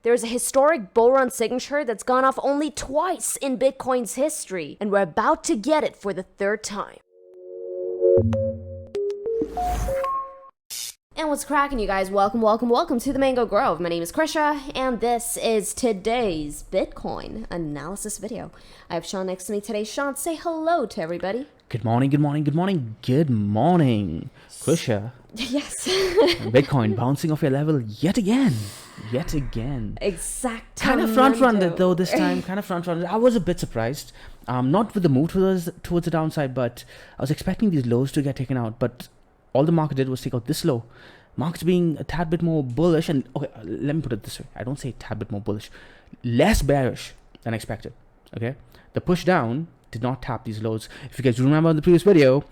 There's a historic bull run signature that's gone off only twice in Bitcoin's history, and we're about to get it for the third time. And what's cracking, you guys? Welcome to the Mango Grove. My name is Krisha, and this is today's Bitcoin analysis video. I have Sean next to me today. Sean, say hello to everybody. Good morning. Krisha. Yes. Bitcoin bouncing off your level yet again. Exact. Kind of front-runned it though this time. I was a bit surprised. Not with the move towards the downside, but I was expecting these lows to get taken out. But all the market did was take out this low. Market's being a tad bit more bullish, and okay, let me put it this way. I don't say a tad bit more bullish. Less bearish than expected. Okay? The push down did not tap these lows. If you guys remember in the previous video,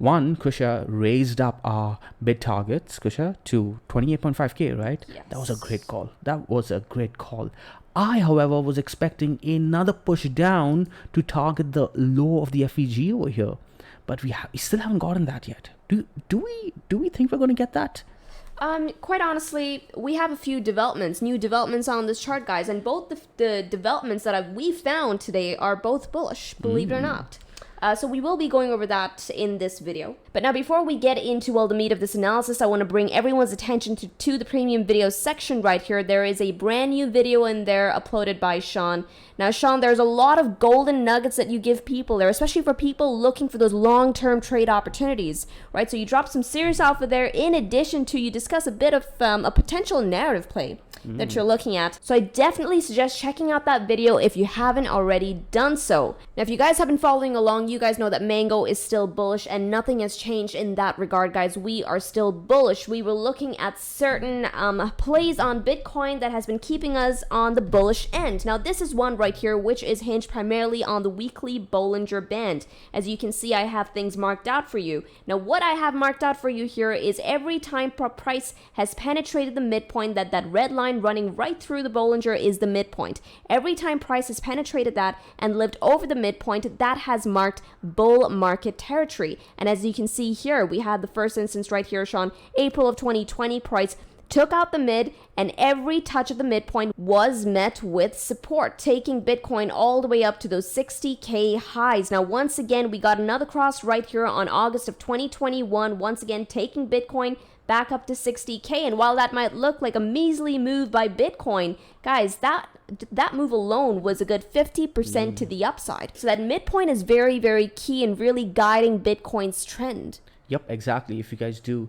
Krisha raised up our bid targets, Krisha, to 28.5k, right? Yes. That was a great call. I, however, was expecting another push down to target the low of the FEG over here, but we still haven't gotten that yet. Do we think we're going to get that? Quite honestly, we have a few new developments on this chart, guys, and both the developments that we found today are both bullish, believe it or not. So we will be going over that in this video. But now before we get into the meat of this analysis, I want to bring everyone's attention to the premium videos section right here. There is a brand new video in there uploaded by Sean. Now, Sean, there's a lot of golden nuggets that you give people there, especially for people looking for those long-term trade opportunities, right? So you drop some serious alpha there in addition to you discuss a bit of a potential narrative play that you're looking at. So I definitely suggest checking out that video if you haven't already done so. Now, if you guys have been following along, you guys know that Mango is still bullish and nothing has changed in that regard, guys. We are still bullish. We were looking at certain plays on Bitcoin that has been keeping us on the bullish end. Now, this is one right here, which is hinged primarily on the weekly Bollinger Band. As you can see, I have things marked out for you. Now, what I have marked out for you here is every time price has penetrated the midpoint, that red line running right through the Bollinger is the midpoint. Every time price has penetrated that and lived over the midpoint, that has marked bull market territory. And as you can see here, we had the first instance right here, Sean, April of 2020, price took out the mid, and every touch of the midpoint was met with support, taking Bitcoin all the way up to those 60k highs. Now, once again, we got another cross right here on August of 2021, once again taking Bitcoin back up to 60k. And while that might look like a measly move by Bitcoin, guys, that move alone was a good 50% to the upside. So that midpoint is very, very key in really guiding Bitcoin's trend. Yep, exactly. If you guys do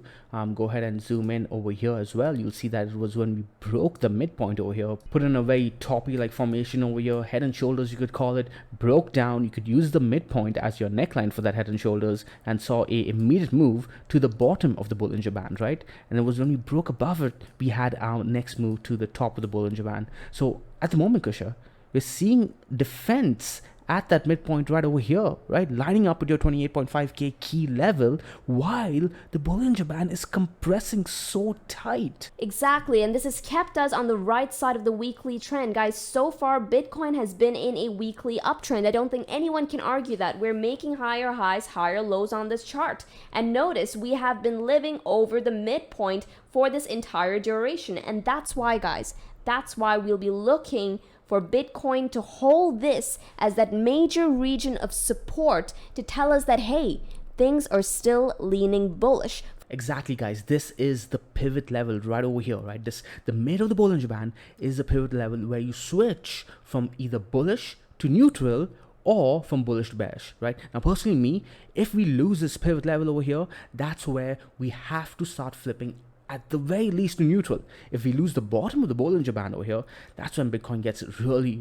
go ahead and zoom in over here as well, you'll see that it was when we broke the midpoint over here, put in a very toppy like formation over here, head and shoulders you could call it, broke down. You could use the midpoint as your neckline for that head and shoulders, and saw a immediate move to the bottom of the Bollinger Band, right? And it was when we broke above it, we had our next move to the top of the Bollinger Band. So at the moment, Krisha, we're seeing defense at that midpoint right over here, right? Lining up with your 28.5k key level while the Bollinger Band is compressing so tight. Exactly, and this has kept us on the right side of the weekly trend. Guys, so far, Bitcoin has been in a weekly uptrend. I don't think anyone can argue that. We're making higher highs, higher lows on this chart. And notice, we have been living over the midpoint for this entire duration. And that's why, guys, that's why we'll be looking for Bitcoin to hold this as that major region of support to tell us that, hey, things are still leaning bullish. Exactly, guys. This is the pivot level right over here, right? The mid of the Bollinger Band is the pivot level where you switch from either bullish to neutral or from bullish to bearish, right? Now, personally, me, if we lose this pivot level over here, that's where we have to start flipping at the very least to neutral. If we lose the bottom of the Bollinger Band over here, that's when Bitcoin gets really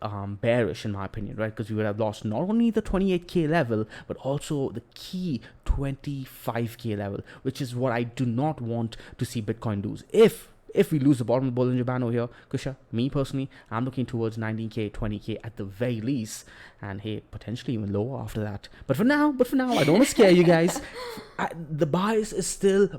bearish, in my opinion, right? Because we would have lost not only the 28k level, but also the key 25k level, which is what I do not want to see Bitcoin lose. If we lose the bottom of the Bollinger Band over here, Krisha, me personally, I'm looking towards 19k, 20k at the very least, and hey, potentially even lower after that. But for now, I don't want to scare you guys. The bias is still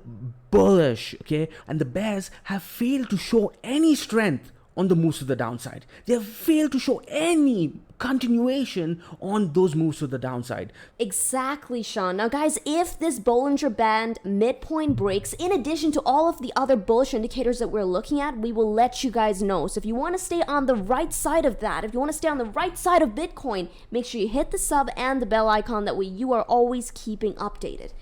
bullish, okay? And the bears have failed to show any strength on the moves to the downside. They have failed to show any continuation on those moves to the downside. Exactly, Sean. Now, guys, if this Bollinger Band midpoint breaks, in addition to all of the other bullish indicators that we're looking at, we will let you guys know. So if you want to stay on the right side of that, if you want to stay on the right side of Bitcoin, make sure you hit the sub and the bell icon. That way you are always keeping updated.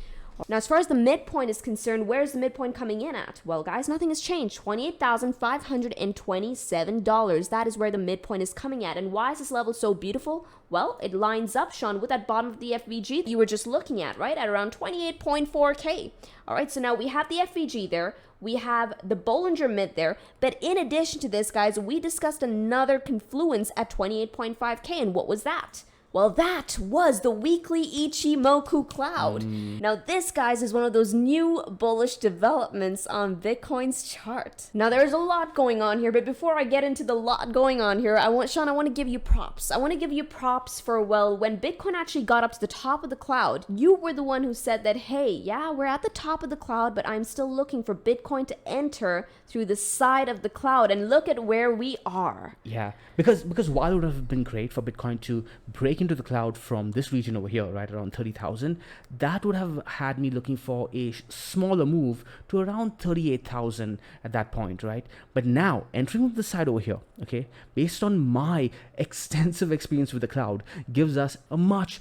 Now, as far as the midpoint is concerned, where's the midpoint coming in at? Well, guys, nothing has changed. $28,527. That is where the midpoint is coming at. And why is this level so beautiful? Well, it lines up, Sean, with that bottom of the FVG you were just looking at, right? At around 28.4K. All right, so now we have the FVG there. We have the Bollinger mid there. But in addition to this, guys, we discussed another confluence at 28.5K. And what was that? Well, that was the weekly Ichimoku cloud. Now, this, guys, is one of those new bullish developments on Bitcoin's chart. Now, there's a lot going on here, but before I get into the lot going on here, Sean, I want to give you props. I want to give you props for, well, when Bitcoin actually got up to the top of the cloud, you were the one who said that, hey, yeah, we're at the top of the cloud, but I'm still looking for Bitcoin to enter through the side of the cloud, and look at where we are. Yeah, because while it would have been great for Bitcoin to break into the cloud from this region over here, right around 30,000, that would have had me looking for a smaller move to around 38,000 at that point, right? But now entering the side over here, okay, based on my extensive experience with the cloud, gives us a much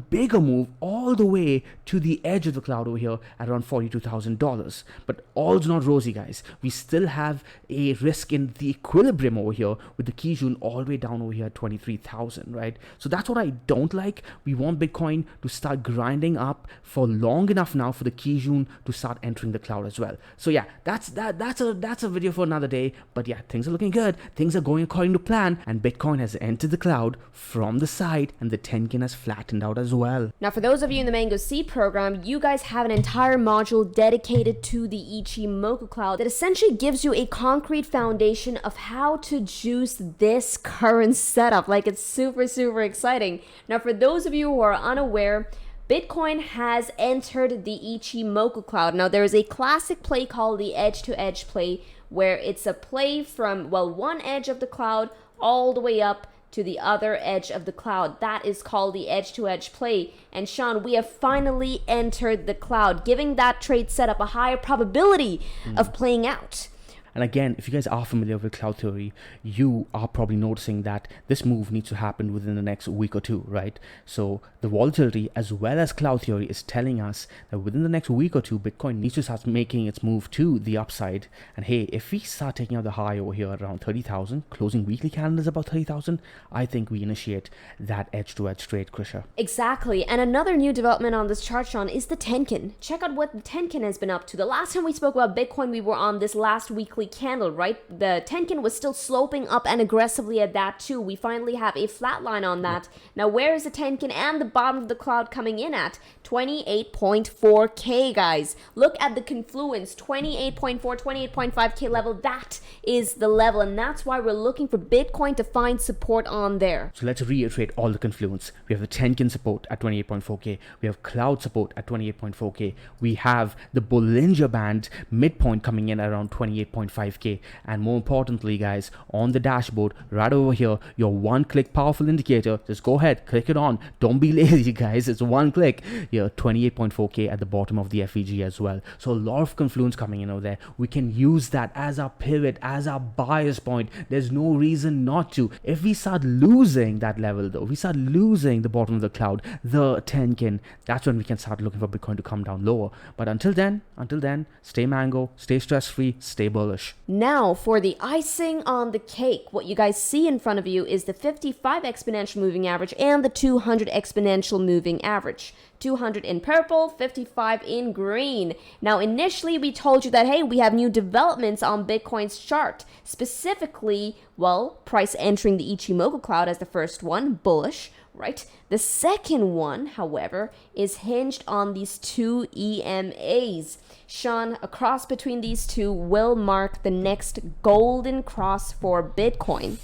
bigger move all the way to the edge of the cloud over here at around $42,000. But all's not rosy, guys. We still have a risk in the equilibrium over here with the Kijun all the way down over here at 23,000, right? So that's what I don't like. We want Bitcoin to start grinding up for long enough now for the Kijun to start entering the cloud as well. So yeah, that's a video for another day. But yeah, things are looking good. Things are going according to plan, and Bitcoin has entered the cloud from the side, and the Tenkin has flattened out as well. Now, for those of you in the Mango Seed program, you guys have an entire module dedicated to the Ichimoku cloud that essentially gives you a concrete foundation of how to juice this current setup. Like, it's super exciting. Now, for those of you who are unaware, Bitcoin has entered the Ichimoku cloud. Now, there is a classic play called the edge-to-edge play, where it's a play from, well, one edge of the cloud all the way up to the other edge of the cloud. That is called the edge-to-edge play. And Sean, we have finally entered the cloud, giving that trade setup a higher probability of playing out. And again, if you guys are familiar with cloud theory, you are probably noticing that this move needs to happen within the next week or two, right? So the volatility as well as cloud theory is telling us that within the next week or two, Bitcoin needs to start making its move to the upside. And hey, if we start taking out the high over here around 30,000, closing weekly calendars about 30,000, I think we initiate that edge-to-edge trade, Krisha. Exactly. And another new development on this chart, Sean, is the Tenkin. Check out what the Tenkin has been up to. The last time we spoke about Bitcoin, we were on this last weekly candle, right? The Tenkin was still sloping up and aggressively at that too. We finally have a flat line on that. Now, where is the Tenkin and the bottom of the cloud coming in at? 28.4K, guys. Look at the confluence, 28.4, 28.5K level. That is the level, and that's why we're looking for Bitcoin to find support on there. So let's reiterate all the confluence. We have the Tenkin support at 28.4K. We have cloud support at 28.4K. We have the Bollinger Band midpoint coming in around 28.5K. And more importantly, guys, on the dashboard right over here, your one-click powerful indicator, just go ahead, click it on. Don't be lazy, guys. It's one click. Here, 28.4K at the bottom of the FVG as well. So a lot of confluence coming in over there. We can use that as our pivot, as our bias point. There's no reason not to. If we start losing that level though, we start losing the bottom of the cloud, the Tenkin, that's when we can start looking for Bitcoin to come down lower. But until then, stay mango, stay stress-free, stay bullish. Now, for the icing on the cake, what you guys see in front of you is the 55 exponential moving average and the 200 exponential moving average. 200 in purple, 55 in green. Now, initially we told you that, hey, we have new developments on Bitcoin's chart. Specifically, well, price entering the Ichimoku cloud as the first one, bullish, right? The second one, however, is hinged on these two EMAs. Sean, a cross between these two will mark the next golden cross for Bitcoin.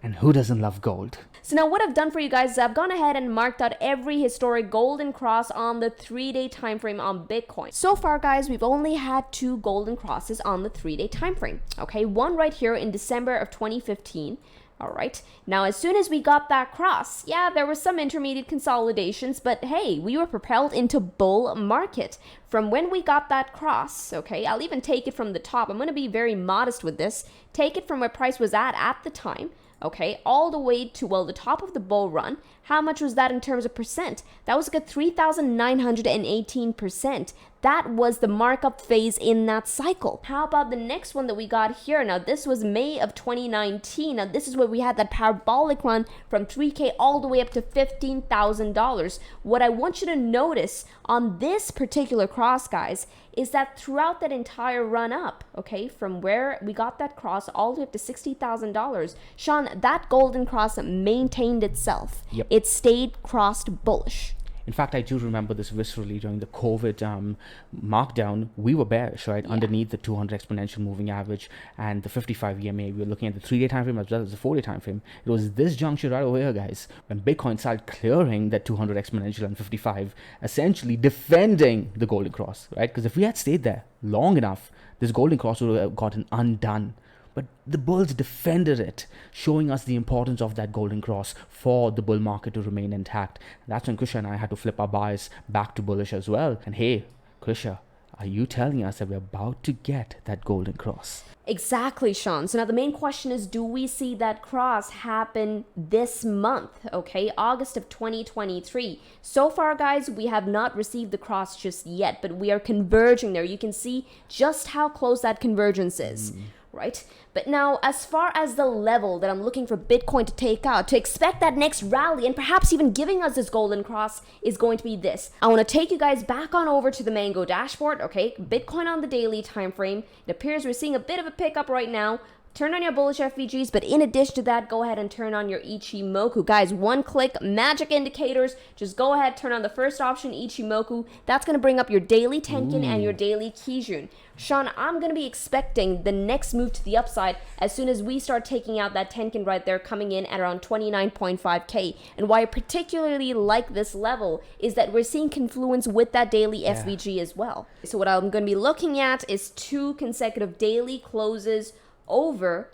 And who doesn't love gold? So now what I've done for you guys is I've gone ahead and marked out every historic golden cross on the 3-day time frame on Bitcoin. So far, guys, we've only had 2 golden crosses on the 3-day time frame. Okay, one right here in December of 2015. All right. Now, as soon as we got that cross, yeah, there was some intermediate consolidations, but hey, we were propelled into bull market from when we got that cross. Okay, I'll even take it from the top. I'm going to be very modest with this. Take it from where price was at the time. Okay, all the way to, well, the top of the bull run. How much was that in terms of percent? That was like a 3,918%. That was the markup phase in that cycle. How about the next one that we got here? Now, this was May of 2019. Now, this is where we had that parabolic run from 3K all the way up to $15,000. What I want you to notice on this particular cross, guys, is that throughout that entire run up, okay, from where we got that cross all the way up to $60,000, Sean, that golden cross maintained itself. Yep. It stayed crossed bullish. In fact, I do remember this viscerally during the COVID markdown. We were bearish, right? Yeah. Underneath the 200 exponential moving average and the 55 EMA. We were looking at the 3-day time frame as well as the 4-day time frame. It was this juncture right over here, guys, when Bitcoin started clearing that 200 exponential and 55, essentially defending the golden cross, right? Because if we had stayed there long enough, this golden cross would have gotten undone. But the bulls defended it, showing us the importance of that golden cross for the bull market to remain intact. And that's when Krisha and I had to flip our bias back to bullish as well. And hey, Krisha, are you telling us that we're about to get that golden cross? Exactly, Sean. So now the main question is, do we see that cross happen this month? Okay, August of 2023. So far, guys, we have not received the cross just yet, but we are converging there. You can see just how close that convergence is. Right? But now, as far as the level that I'm looking for Bitcoin to take out, to expect that next rally and perhaps even giving us this golden cross is going to be this. I want to take you guys back on over to the Mango dashboard, okay? Bitcoin on the daily time frame. It appears we're seeing a bit of a pickup right now. Turn on your bullish FVGs, but in addition to that, go ahead and turn on your Ichimoku. Guys, one click, magic indicators. Just go ahead, turn on the first option, Ichimoku. That's going to bring up your daily Tenkin and your daily Kijun. Sean, I'm going to be expecting the next move to the upside as soon as we start taking out that Tenkin right there, coming in at around 29.5K. And why I particularly like this level is that we're seeing confluence with that daily FVG as well. So what I'm going to be looking at is 2 consecutive daily closes over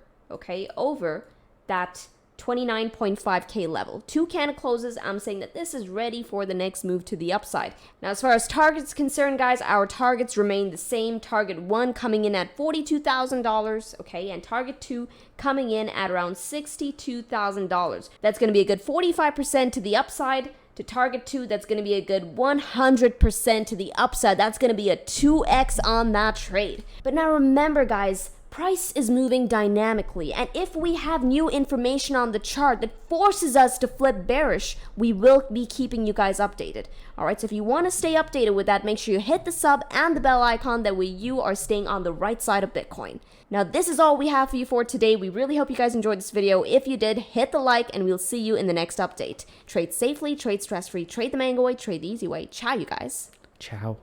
that 29.5K level. 2 candle closes, I'm saying that this is ready for the next move to the upside. Now, as far as targets concerned, guys, our targets remain the same. Target 1 coming in at $42,000, okay, and target 2 coming in at around $62,000. That's going to be a good 45% to the upside. To target 2, that's going to be a good 100% to the upside. That's going to be a 2x on that trade. But now remember, guys, price is moving dynamically, and if we have new information on the chart that forces us to flip bearish, we will be keeping you guys updated. Alright, so if you want to stay updated with that, make sure you hit the sub and the bell icon, that way you are staying on the right side of Bitcoin. Now, this is all we have for you for today. We really hope you guys enjoyed this video. If you did, hit the like, and we'll see you in the next update. Trade safely, trade stress-free, trade the mango way, trade the easy way. Ciao, you guys. Ciao.